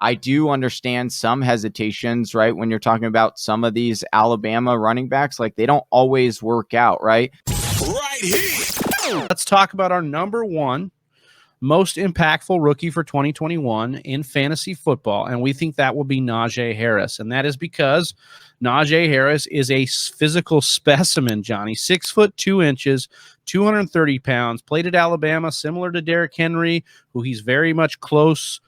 I do understand some hesitations, right? When you're talking about some of these Alabama running backs, like they don't always work out, right? Right here. Let's talk about our number one most impactful rookie for 2021 in fantasy football, and we think that will be Najee Harris, and that is because Najee Harris is a physical specimen, Johnny. 6'2", 230 pounds, played at Alabama, similar to Derrick Henry, who he's very much close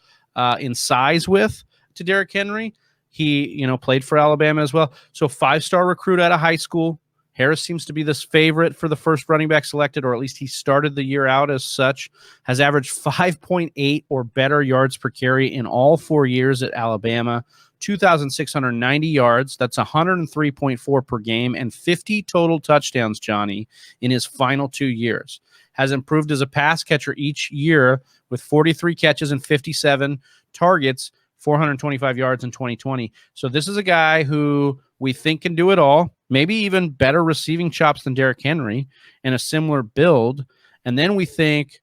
in size with to Derrick Henry. He, played for Alabama as well. So 5-star recruit out of high school. Harris seems to be this favorite for the first running back selected, or at least he started the year out as such. Has averaged 5.8 or better yards per carry in all 4 years at Alabama. 2,690 yards. That's 103.4 per game and 50 total touchdowns, Johnny, in his final 2 years. Has improved as a pass catcher each year with 43 catches and 57 targets, 425 yards in 2020. So this is a guy who we think can do it all, maybe even better receiving chops than Derrick Henry and a similar build. And then we think,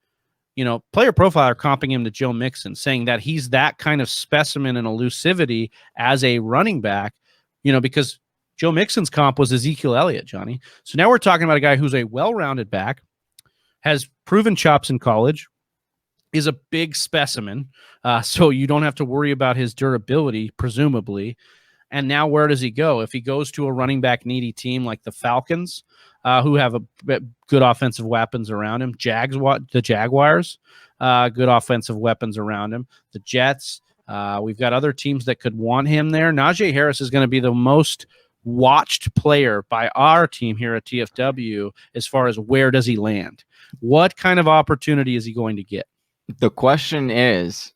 Player Profile are comping him to Joe Mixon, saying that he's that kind of specimen and elusivity as a running back, because Joe Mixon's comp was Ezekiel Elliott, Johnny. So now we're talking about a guy who's a well-rounded back, has proven chops in college, is a big specimen, so you don't have to worry about his durability, presumably. And now where does he go? If he goes to a running back needy team like the Falcons, who have a good offensive weapons around him, the Jaguars, good offensive weapons around him, the Jets, we've got other teams that could want him there. Najee Harris is going to be the most watched player by our team here at TFW as far as where does he land? What kind of opportunity is he going to get? The question is,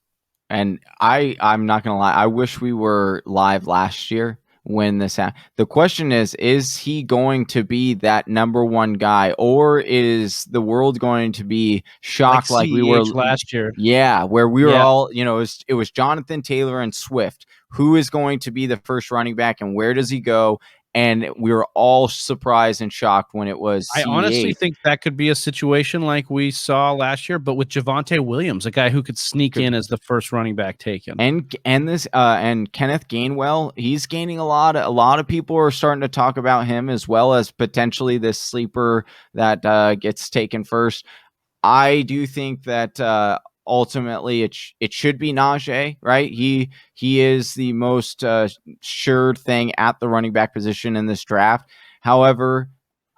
and I'm not going to lie, I wish we were live last year when this happened. The question is he going to be that number one guy, or is the world going to be shocked like we were last year? Yeah, where we were all, it was Jonathan Taylor and Swift. Who is going to be the first running back and where does he go? And we were all surprised and shocked when it was I CEH. honestly think that could be a situation like we saw last year, but with Javonte Williams, a guy who could sneak in as the first running back taken. And Kenneth Gainwell, he's gaining a lot. A lot of people are starting to talk about him as well as potentially this sleeper that gets taken first. I do think that ultimately it should be Najee, right? He is the most sure thing at the running back position in this draft. However,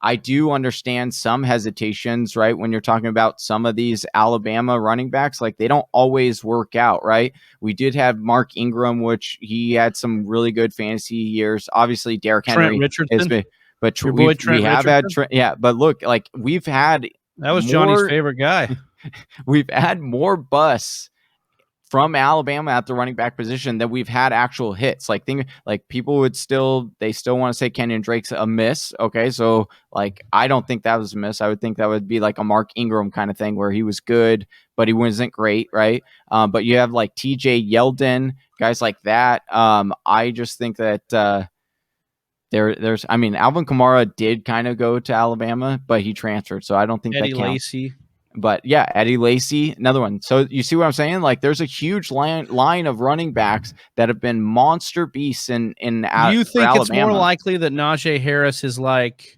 I do understand some hesitations, right? When you're talking about some of these Alabama running backs, like they don't always work out, right? We did have Mark Ingram, which he had some really good fantasy years. Obviously, Derrick Henry Richardson, but we have had but look, like we've had that was Johnny's favorite guy. We've had more busts from Alabama at the running back position than we've had actual hits. Like people would still want to say Kenyon Drake's a miss. Okay, so like I don't think that was a miss. I would think that would be like a Mark Ingram kind of thing where he was good, but he wasn't great, right? But you have like TJ Yeldon, guys like that. I just think that there's Alvin Kamara did kind of go to Alabama, but he transferred, so I don't think Eddie that counts. Lacy. But yeah, Eddie Lacy, another one. So you see what I'm saying? Like there's a huge line of running backs that have been monster beasts in Do you think Alabama. It's more likely that Najee Harris is like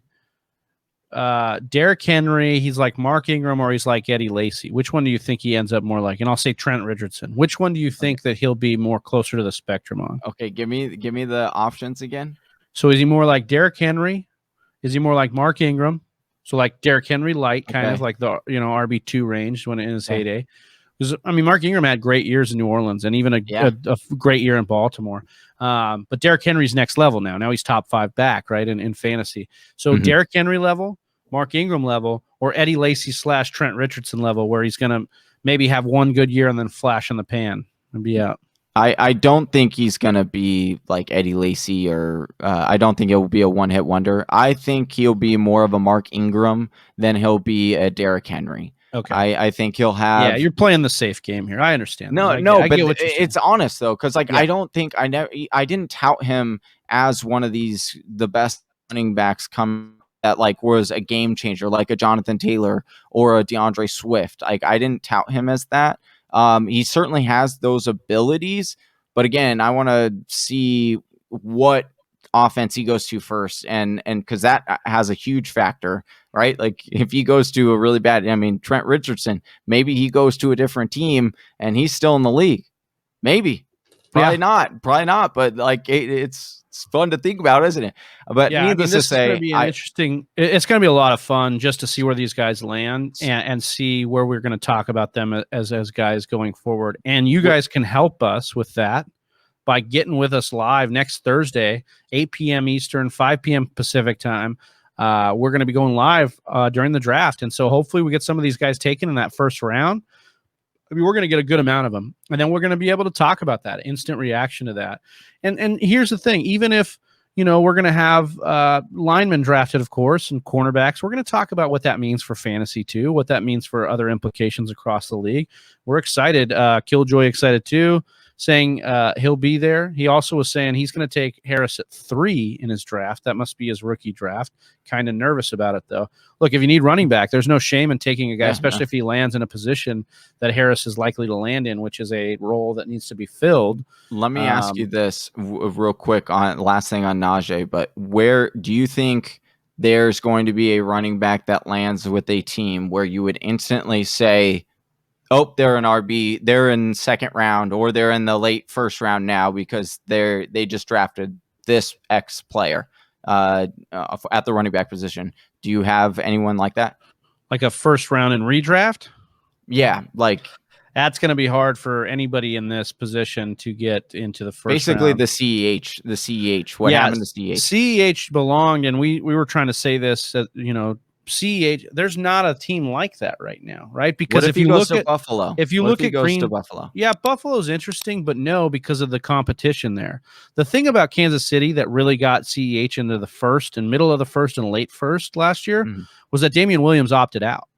Derrick Henry, he's like Mark Ingram, or he's like Eddie Lacy? Which one do you think he ends up more like? And I'll say Trent Richardson. Which one do you think that he'll be more closer to the spectrum on? Okay, give me the options again. So is he more like Derrick Henry? Is he more like Mark Ingram? So like Derrick Henry light, kind of like the RB2 range when in his heyday. Because Mark Ingram had great years in New Orleans and even a great year in Baltimore. But Derrick Henry's next level now. Now he's top 5 back, right, in fantasy. So Derrick Henry level, Mark Ingram level, or Eddie Lacy / Trent Richardson level, where he's gonna maybe have one good year and then flash in the pan and be out. I don't think he's going to be like Eddie Lacy, or I don't think it will be a one-hit wonder. I think he'll be more of a Mark Ingram than he'll be a Derrick Henry. Okay. I think he'll have... Yeah, you're playing the safe game here. I understand. No, but it's honest, though, because I don't think... I didn't tout him as one of the best running backs that like was a game changer, like a Jonathan Taylor or a DeAndre Swift. Like I didn't tout him as that. He certainly has those abilities, But again, I want to see what offense he goes to first, and because that has a huge factor, right? Like if he goes to a really bad, I mean, Trent Richardson, maybe he goes to a different team and he's still in the league. Maybe, probably not. But like it's fun to think about, isn't it? But Yeah, needless this to is going say, to be an interesting. It's going to be a lot of fun just to see where these guys land and see where we're going to talk about them as guys going forward. And you guys can help us with that by getting with us live next Thursday, 8 p.m. Eastern, 5 p.m. Pacific time. We're going to be going live during the draft. And so hopefully we get some of these guys taken in that first round. I mean, we're going to get a good amount of them. And then we're going to be able to talk about that, instant reaction to that. And here's the thing, even if, we're going to have linemen drafted, of course, and cornerbacks, we're going to talk about what that means for fantasy too, what that means for other implications across the league. We're excited. Killjoy excited too, saying he'll be there. He also was saying he's going to take Harris at 3 in his draft. That must be his rookie draft. Kind of nervous about it, though. Look, if you need running back, there's no shame in taking a guy, especially if he lands in a position that Harris is likely to land in, which is a role that needs to be filled. Let me ask you this real quick on last thing on Najee, but where do you think there's going to be a running back that lands with a team where you would instantly say, oh, they're an RB, they're in second round, or they're in the late first round now because they just drafted this X player at the running back position? Do you have anyone like that? Like a first round in redraft? Yeah, like that's going to be hard for anybody in this position to get into the first basically round. The CEH. What happened to CEH? CEH belonged, and we were trying to say this, CEH, there's not a team like that right now, right? Because if you look at Buffalo, if you look at Green, to Buffalo, yeah, Buffalo's interesting, but no, because of the competition there. The thing about Kansas City that really got CEH into the first and middle of the first and late first last year was that Damian Williams opted out.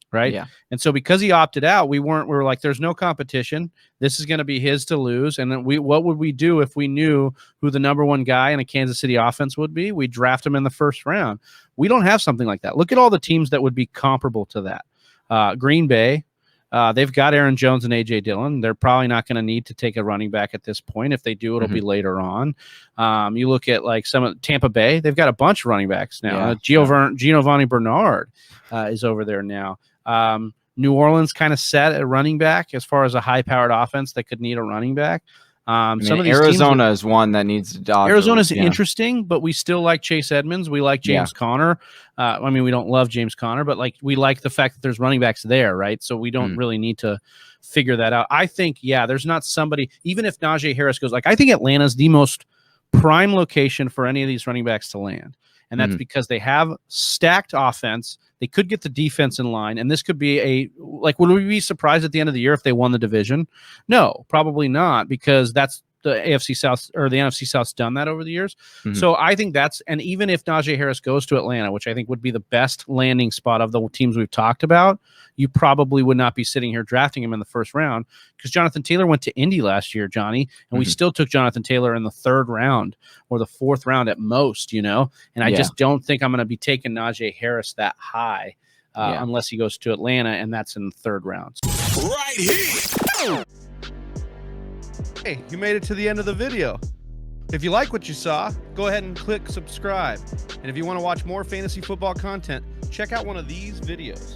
Right. Yeah. And so because he opted out, we were like, there's no competition. This is going to be his to lose. And then what would we do if we knew who the number one guy in a Kansas City offense would be? We'd draft him in the first round. We don't have something like that. Look at all the teams that would be comparable to that. Green Bay, they've got Aaron Jones and A.J. Dillon. They're probably not going to need to take a running back at this point. If they do, it'll be later on. You look at like some of Tampa Bay, they've got a bunch of running backs now. Giovanni Bernard is over there now. New Orleans kind of set at running back as far as a high-powered offense that could need a running back. Some of these Arizona is one that needs to dodge. Arizona's interesting, but we still like Chase Edmonds. We like James Conner. I mean, we don't love James Conner, but like we like the fact that there's running backs there, right? So we don't really need to figure that out. I think, there's not somebody, even if Najee Harris goes, like I think Atlanta's the most prime location for any of these running backs to land. And that's because they have stacked offense. They could get the defense in line. And this could be would we be surprised at the end of the year if they won the division? No, probably not, because that's the AFC South or the NFC South's done that over the years. So I think and even if Najee Harris goes to Atlanta, which I think would be the best landing spot of the teams we've talked about, you probably would not be sitting here drafting him in the first round, because Jonathan Taylor went to Indy last year, Johnny, and we still took Jonathan Taylor in the third round or the fourth round at most, and I just don't think I'm going to be taking Najee Harris that high unless he goes to Atlanta, and that's in the third round. Right here. Hey, you made it to the end of the video. If you like what you saw, go ahead and click subscribe. And if you want to watch more fantasy football content, check out one of these videos.